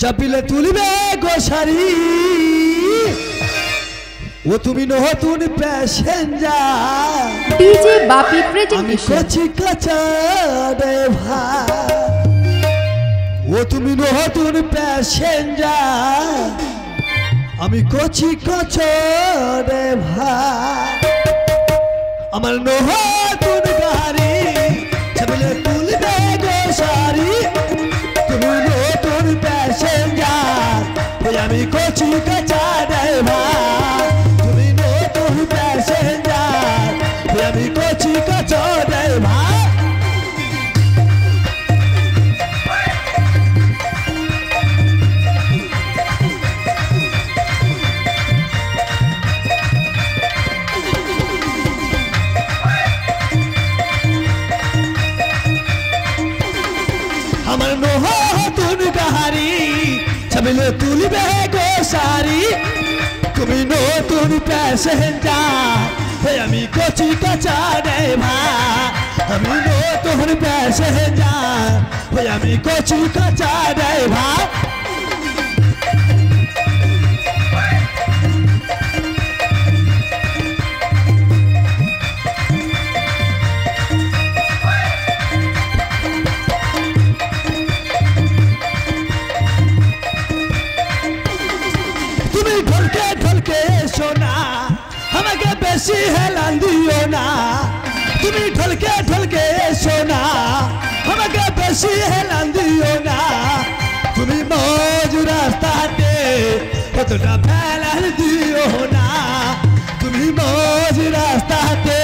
চাপিলে তুলিবে grocery ও তুমি নতুন passenger DJ বাপি presentation কচি কাঁচা ড্রাইভার ও তুমি নতুন প্যাসেঞ্জার আমি কচি কাঁচা ড্রাইভার আমার নতুন গাড়ি চাপিলে তুলিবে গোসারি তুমি নতুন প্যাসেঞ্জার ওই আমি কচি কাঁচা ড্রাইভার তুমি নতুন প্যাসেঞ্জার ওই আমি কচি কাঁচা ড্রাইভার আমার নতুন গাড়ি চাপিলে তুলিবে গোসারি তুমি নতুন প্যাসেঞ্জার ওই আমি কচি কাঁচা ড্রাইভার আমি নতুন প্যাসেঞ্জার ওই আমি কচি কাঁচা ড্রাইভার ঢলকে ঢলকে এসো না আমাকে বেশি হেলান দিও না তুমি ঢলকে ঢলকে এসো না আমাকে বেশি হেলান দিও না তুমি মজ রাস্তাতে কতটা ফেলান দিও না তুমি মজ রাস্তাতে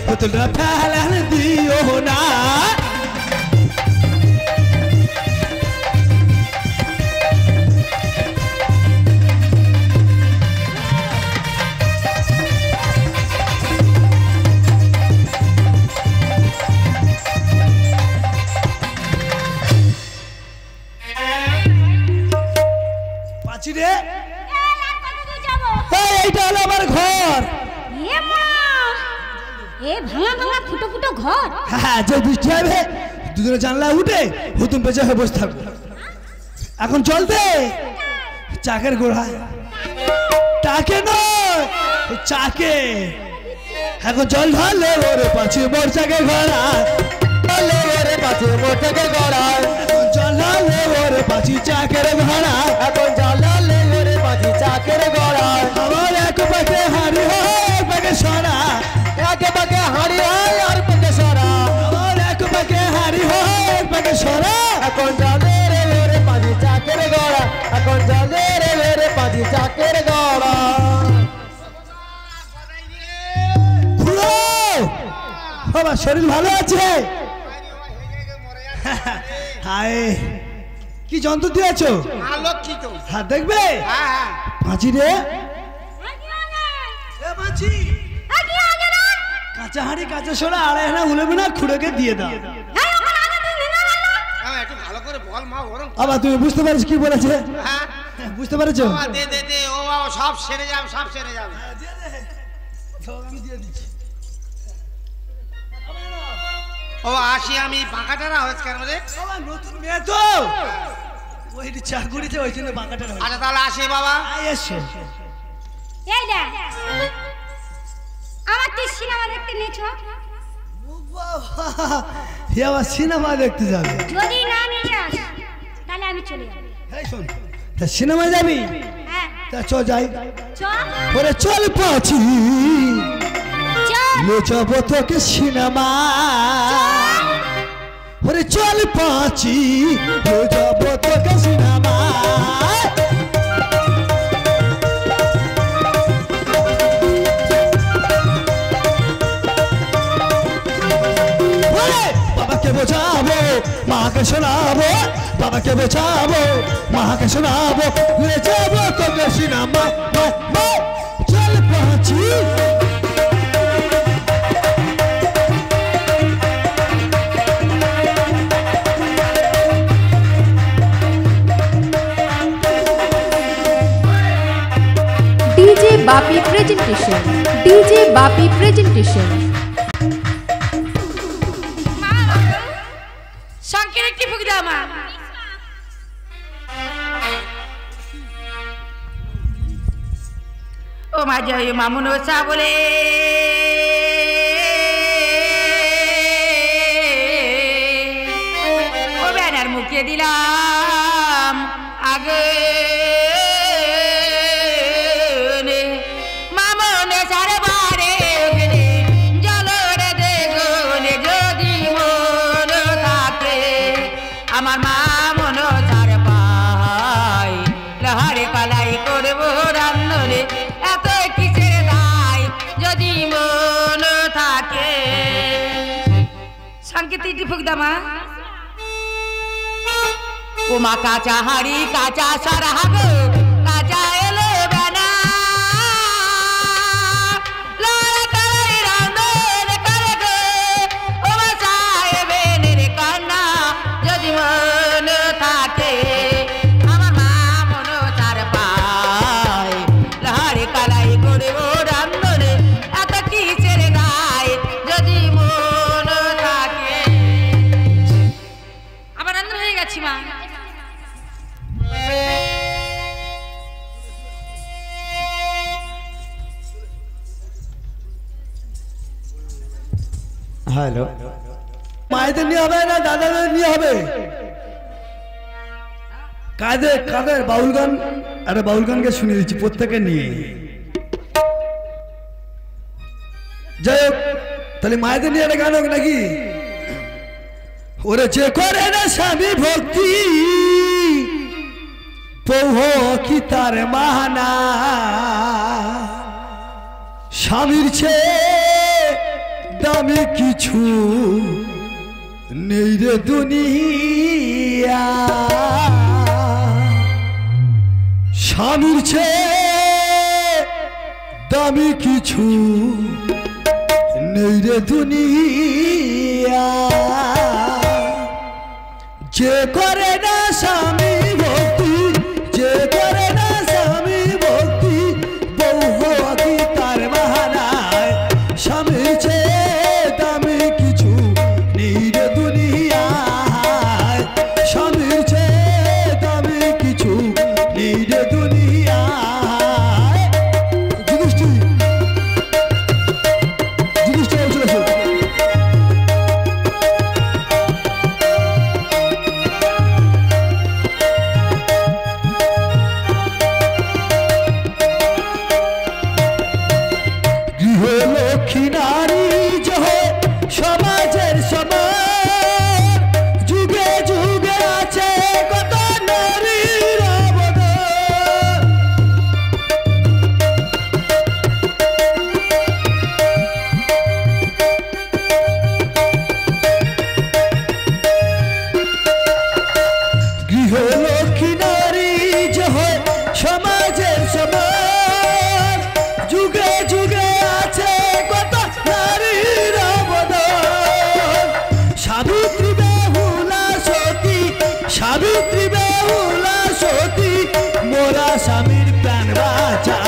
কতটা ফেলান দিও না এইটা হলো আমার ঘর ভাঙা ভাঙা ফুটো ফুটো ঘর হ্যাঁ যে বৃষ্টি হবে দুজনে জানলা উঠে হুতুম পেঁচে হয়ে বসে থাকবো এখন চলতে চাকের গোড়ায় টাকে নয় চাকে এখন জল ঢালে ওরে পাছে মোর চাকে ঘোড়া ওরে পাছে মোর চাকে ঘোড়া এখন জল ঢালে ওরে পাছি চাকের ঘোড়া এখন জল ঢালে ওরে পাছি চাকের ঘোড়া আমার এক পাকে হাড়ি হয় পাকে সরা এক পাকে হাড়ি হয় আর পাকে সরা আমার এক পাকে হাড়ি হয় পাকে সরা এখন জলে রে ওরে পাছি চাকের ঘোড়া এখন জলে রে ওরে পাছি চাকের ঘোড়া বাবা শরীর ভালো আছে হায় কি যন্ত্র দিয়েছো আলোকিত হ্যাঁ দেখবে হ্যাঁ পাঁচি রে পাঁচি কাঁচা হাঁড়ি কাঁচা সোনা আড়াই হানা উলেবে না খুঁড়েকে দিয়ে দাও একটু ভালো করে বল মা ওরম আবার তুমি বুঝতে পারছো কি বলেছে হ্যাঁ বুঝতে পারছো বাবা দে দে দে ও বাবা সব সেরে যাবে সব সেরে যাবে আমি দিয়ে দিচ্ছি ও আসি আমি বাঁকাটারা হয়েছে কেন রে বাবা নতুন মেয়ে তো ওই চাকুরিতে ওই জন্য বাঁকাটা আচ্ছা তাহলে আসি বাবা এসো এই দেখ আমার তুই সিনেমা দেখতে নিয়েছো হে আবার সিনেমা দেখতে যাবে যদি না নিয়ে যাস তাহলে আমি চলে যাবো এই শোন তা সিনেমা যাবি হ্যাঁ তা চ যাই চল ওরে চল পাছি চল লে যাবো তোকে সিনেমা ওরে চল পাছি লে যাবো তোকে সিনেমা বাবাকে বোঝাবো মাকে শোনাবো বাবাকে বোঝাবো মাকে শোনাবো লে যাবো তোকে সিনেমা চল পাছি ডিজে বাপি প্রেজেন্টেশন ডিজে বাপি প্রেজেন্টেশন শঙ্কের একটি ফুক দাও মা ও মা জয় মামুন ওসা বলে ও ব্যানার মুখে দিলাম আগে মামুন সারে বারে গেলে জলরে দেখুনে যদি মন থাকে আমার মামুন সারে পাই লহারে পালাই করবো রান্নরে এত কিসের দায় যদি মন থাকে সংকেতটি ফুক দামা ও মা কাঁচা হাড়ি কাঁচা সারাগ কাঁচা এলো বেনা লড়া কালাই রান্ধর করে গো ও মা সাহেবের কান্না যদি মন থাকে আমার মা মন তার পায় লড়ে কালাই করে ও রান্ধরে এত কিসের গায় যদি মন থাকে আবার রান্ধন হয়ে গেছি মা হ্যালো মায়েদের নিয়ে হবে না দাদাদের নিয়ে হবে কাদের কাদের বাউল গান আরে বাউল গানকে শুনিয়ে দিচ্ছি প্রত্যেকে নিয়ে যাই হোক তাহলে মায়েদের নিয়ে একটা গান হোক নাকি ওরে যে করে না স্বামী ভক্তি পৌহ কি তার মাহানা স্বামীর চেয়ে দামি কিছু নেই রে দুনিয়া স্বামীর চেয়ে দামি কিছু নেই রে দুনিয়া যে করে না স্বামী ভক্তি যে করে না স্বামী ভক্তি বহু কি তার মাহানায় স্বামীর চেয়ে দামি কিছু নেই রে দুনিয়ায় স্বামীর চেয়ে দামি কিছু নেই রে দুনিয়ায় যুধিষ্ঠির চলে গৃহলক্ষ্মী নারী যহ সমাজের সমান যুগে যুগে আছে কত নারীর অবদান গৃহলক্ষ্মী নারী যহ সমাজের সমান যুগে যুগে আছে কত নারীর অবদান সাবিত্রী বেহুলা সতী সাবিত্রী বেহুলা সতী মোরা স্বামীর প্রাণ বাঁচা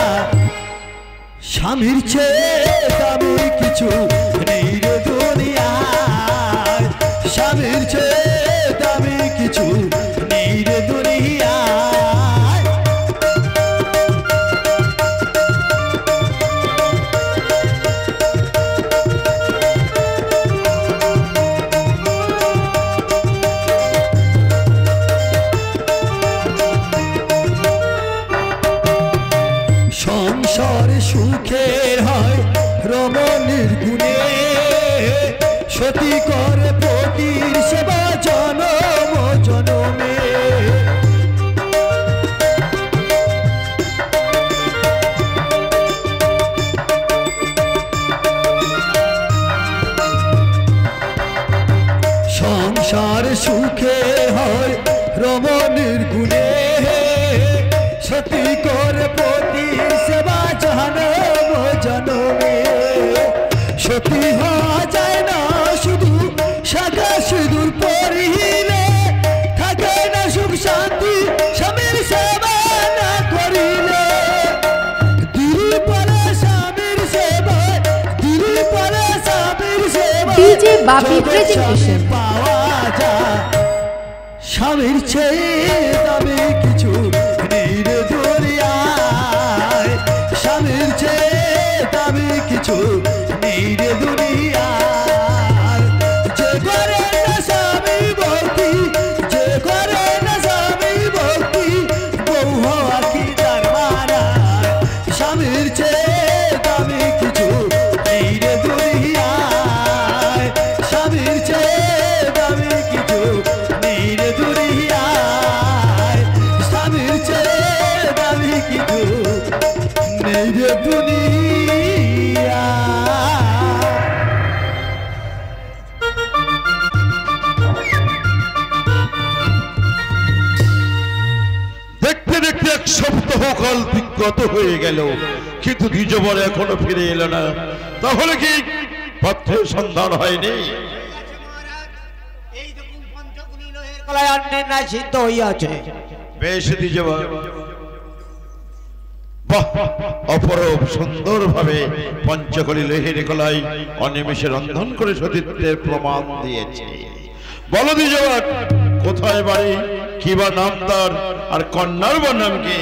স্বামীর চেয়ে দামি কিছু নেই রে দুনিয়ায় স্বামীর চেয়ে দামি কিছু নেই রে দুনিয়ায় সংসার সুখের হয় রমণীর গুণে সতী করে পতির সেবা জনম জনমে সংসার সুখে হয় রমণীর গুণে সতী করে পতি সেবা জনম জনমে সতী হওয়া যায় না শুধু শাখা সিঁদুর পরিলে থাকে না সুখ শান্তি স্বামীর সেবা না করিলে দিল পরে স্বামীর সেবা দিল পরে স্বামীর সেবা DJ Bapi presentation পাওয়া যায় স্বামীর চেয়ে দামি কিছু নেই রে দুনিয়ায় স্বামীর চেয়ে বহুকাল বিগত হয়ে গেল, কিন্তু দ্বিজবর এখনো ফিরে এলো না। তাহলে কি পত্রের সন্ধান হয়নি? এই দেখুন পঞ্চকুলি লোহের কলায় অন্যের ন্যায় সিদ্ধ হইয়াছে। বেশ দ্বিজবর, বাহ, অপরূপ সুন্দর ভাবে পঞ্চকলি লোহের কলাই অনিমেষে রন্ধন করে সতীত্বের প্রমাণ দিয়েছে। বলো দ্বিজবর, কোথায় বাড়ি, কি বা নাম তার, আর কন্যার বা নাম কি?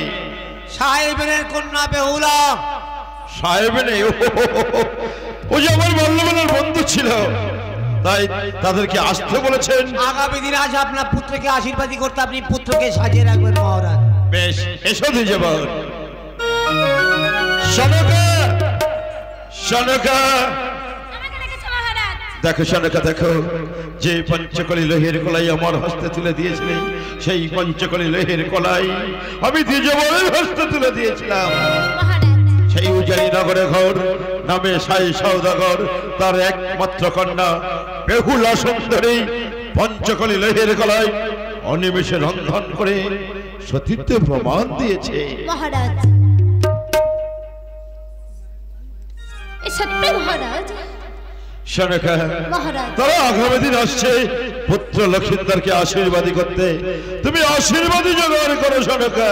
সাহেবের কন্যা বেহুলা। সাহেবে নেই? ও যে আমার বাল্যবেলার বন্ধু ছিল, তাই তাদেরকে আসতে বলেছেন। আগামী দিনে আজ আপনার পুত্রকে আশীর্বাদী করতে আপনি পুত্রকে সাজিয়ে রাখবেন মহারাজ। বেশ, এসো দ্বিজবর। সনকা, সনকা, আমাকে ডেকেছো মহারাজ। দেখো সনকা, দেখো, যে পঞ্চকলি লোহের কলাই আমার হস্তে তুলে দিয়েছিলে, সেই পঞ্চকলি লোহের কলাই আমি দ্বিজবরের হস্তে তুলে দিয়েছিলাম। মহারাজ, সেই উজানি নগরে ঘর নামে সাই সওদাগর, তার একমাত্র কন্যা বেহুলা সুন্দরী পঞ্চকলি লোহের কলাই অনিমেষে রন্ধন করে সতীত্বে প্রমাণ দিয়েছে। মহারাজ, এ সত্যি মহারাজ। সনকা, মহারাজ, তারা আগামী দিন আসছে পুত্র লক্ষিন্দরকে আশীর্বাদী করতে, তুমি আশীর্বাদী জোগাড় করো সনকা।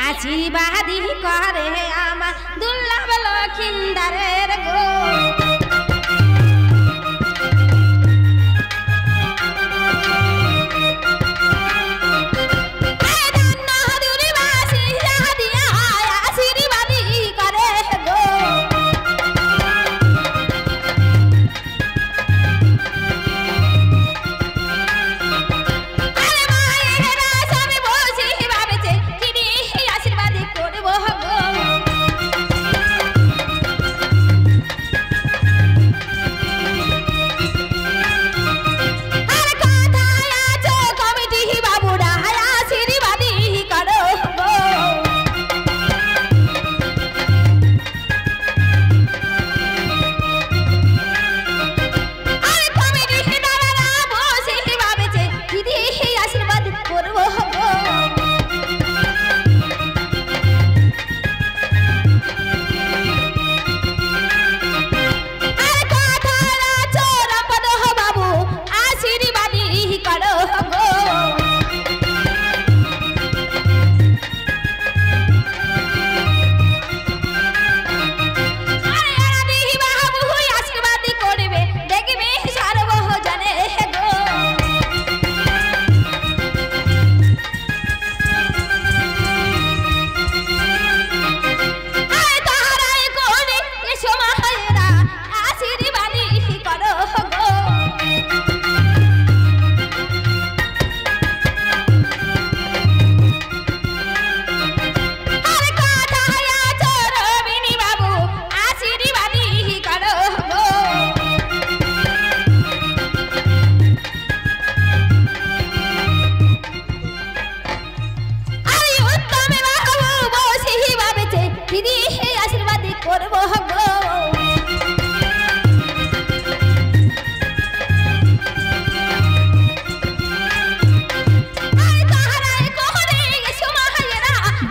আশীর্বাদী করে আমার দুর্লভ লক্ষিন্দারের গো।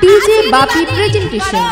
DJ Bapi presentation.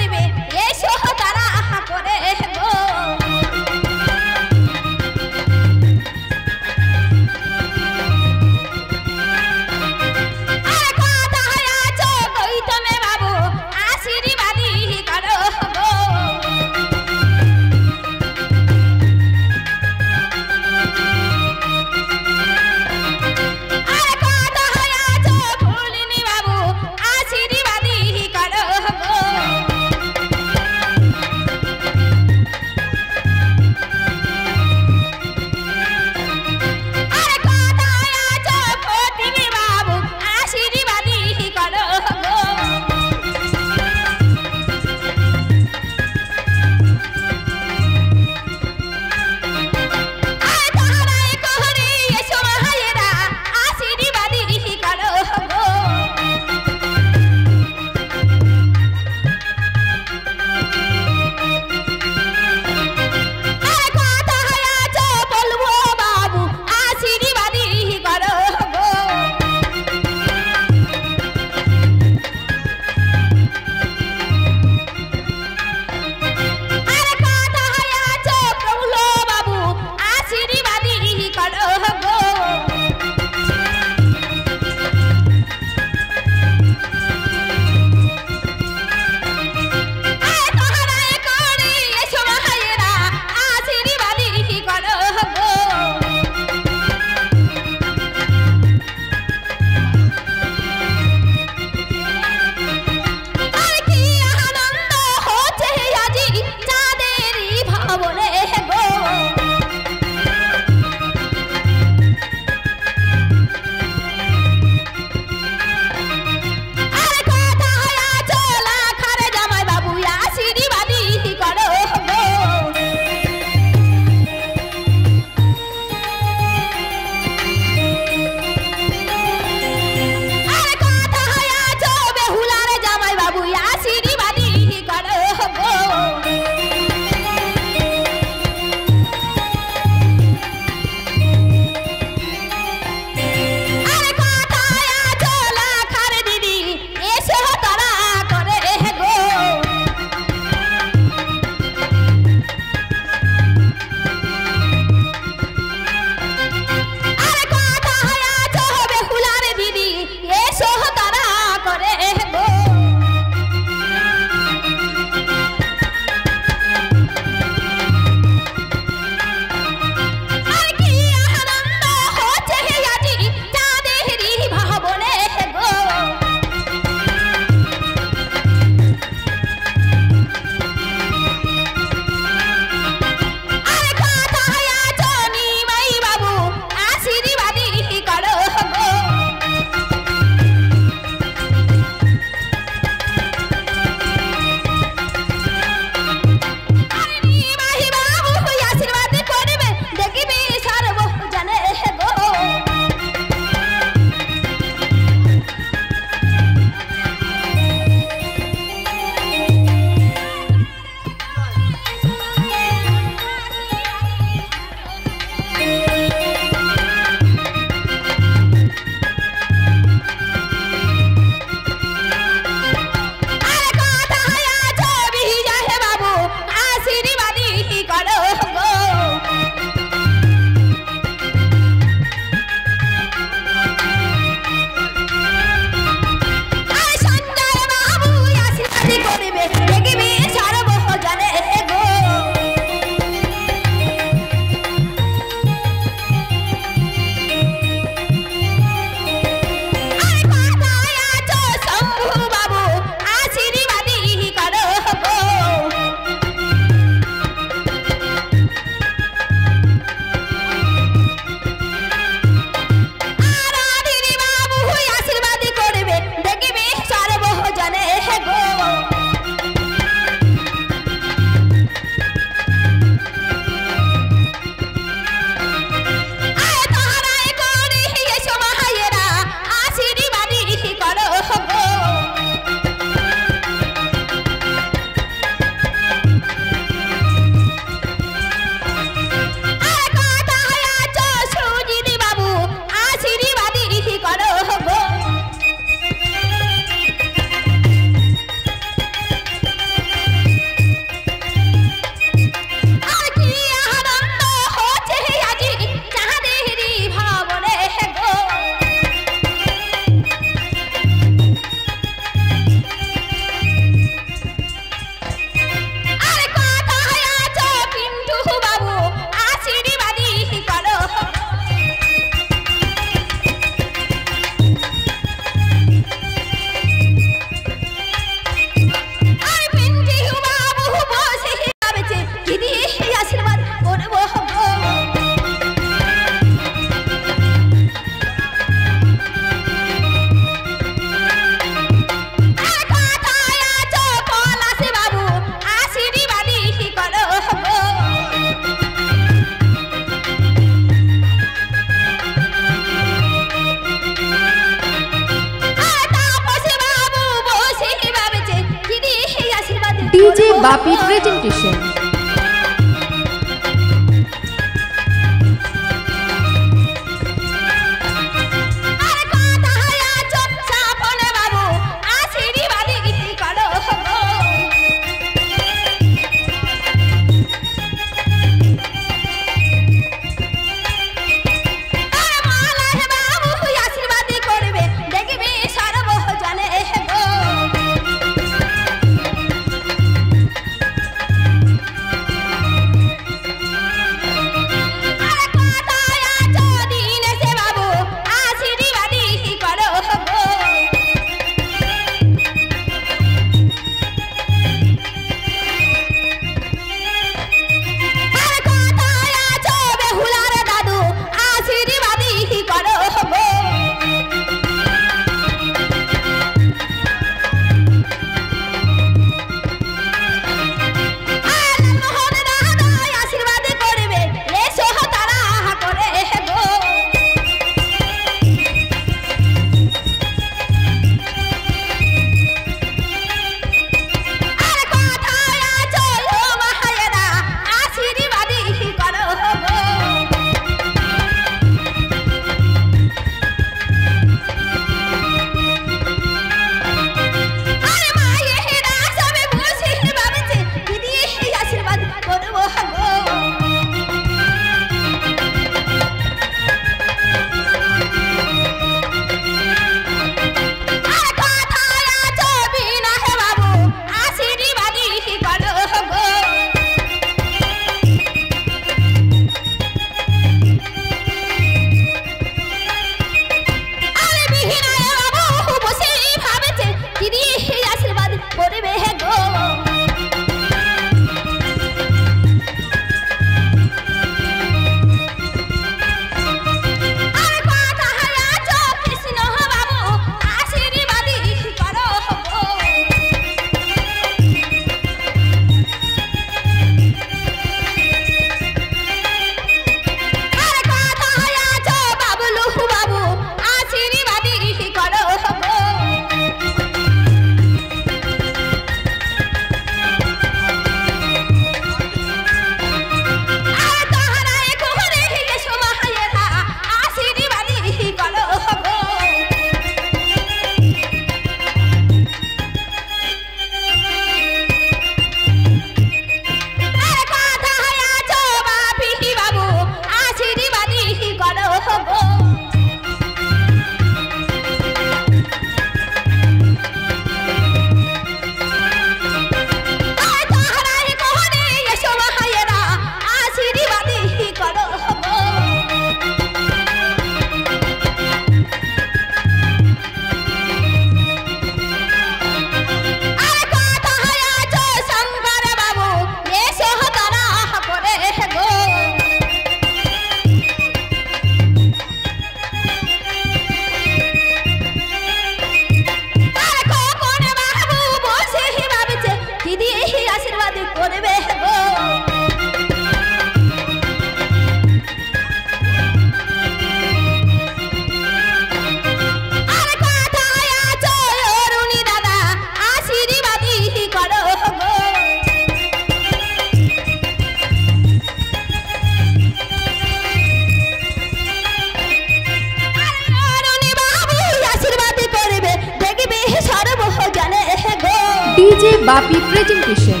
বাপি প্রেজেন্টেশন।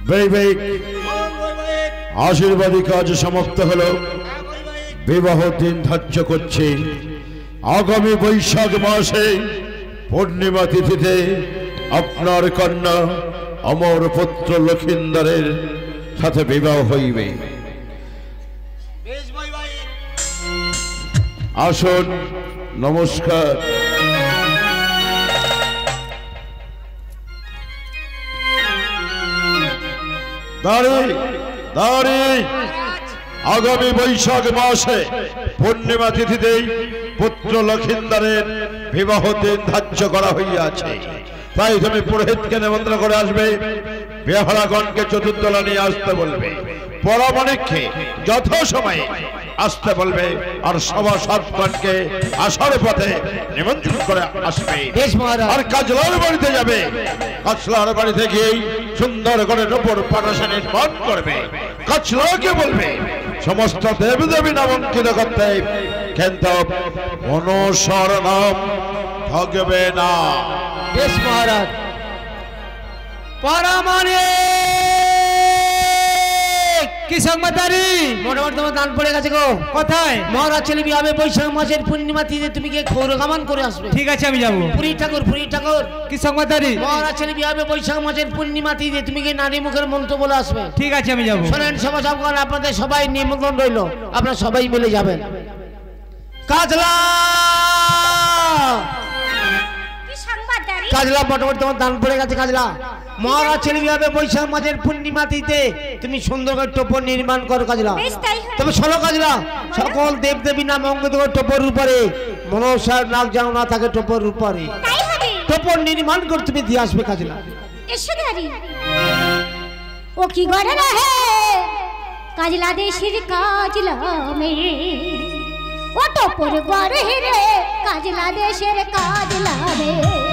বৈবাহিক আশীর্বাদী কাজ সমাপ্ত হলো। বিবাহ দিন ধার্য করছি আগামী বৈশাখ মাসে পূর্ণিমা তিথিতে আপনার কন্যা অমর পুত্র লক্ষিন্দরের সাথে বিবাহ হইবে। আসুন, নমস্কার। আগামী বৈশাখ মাসে পূর্ণিমা তিথিতেই পুত্র লক্ষিন্দরের বিবাহ দিন ধার্য করা হইয়াছে। তাই তুমি পুরোহিতকে নিমন্ত্রণ করে আসবে, বেহারাগণকে চতুর্দলা নিয়ে আসতে বলবে, পরমাণিককে যথাসময়ে আসতে বলবে, আর সভাসদগণকে আসার পথে নিমন্ত্রণ করে আসবে। আর কাজলার বাড়িতে যাবে, কাজলার বাড়িতে গিয়েই সুন্দর করে নূপুর পাটাশা নির্মাণ করবে। কাজলাকে বলবে সমস্ত দেবদেবী নামাঙ্কিত করতে, কিন্তু মনসার নাম থাকবে না। বেশ মহারাজ। কি সংবাদারি? মোটামুটি তোমার দান পড়ে গেছে গো। কোথায়? মহারাজ ছেলে বিয়ে বৈশাখ মাসের পূর্ণিমা তিথিতে, তুমি গিয়ে খৌরগমন করে আসবে। ঠিক আছে, আমি যাবো। পুরী ঠাকুর, পুরী ঠাকুর। কি সংবাদারি? মহারাজ ছেলে বিয়ে বৈশাখ মাসের পূর্ণিমা তিথিতে, তুমি গিয়ে নারী মুখের মন্ত্র বলে আসবে। ঠিক আছে, আমি যাবো। শোনেন সভা সবগণ, আপনাদের সবাই নিমন্ত্রণ রইল, আপনারা সবাই মিলে যাবেন। কাজলা কাজলা, মোটামুটি তোমার দান পড়ে গেছে। কাজলা, মহারাজ ছেলে বিয়ে বৈশাখ মাসের পূর্ণিমা তিথিতে তুমি সুন্দর করে টোপর নির্মাণ করো। কাজলা, তবে শোনো কাজলা, সকল দেবদেবী নাম অঙ্কিত টোপর উপরে, মনসার নাক যেন না থাকে টোপর উপরে, টোপর নির্মাণ করে তুমি দিয়ে আসবে। কাজলা ও কি গড়ে রহে কাজলা দেশের কাজলা মে ও টোপর গড়ে রে কাজলা দেশের কাজলা রে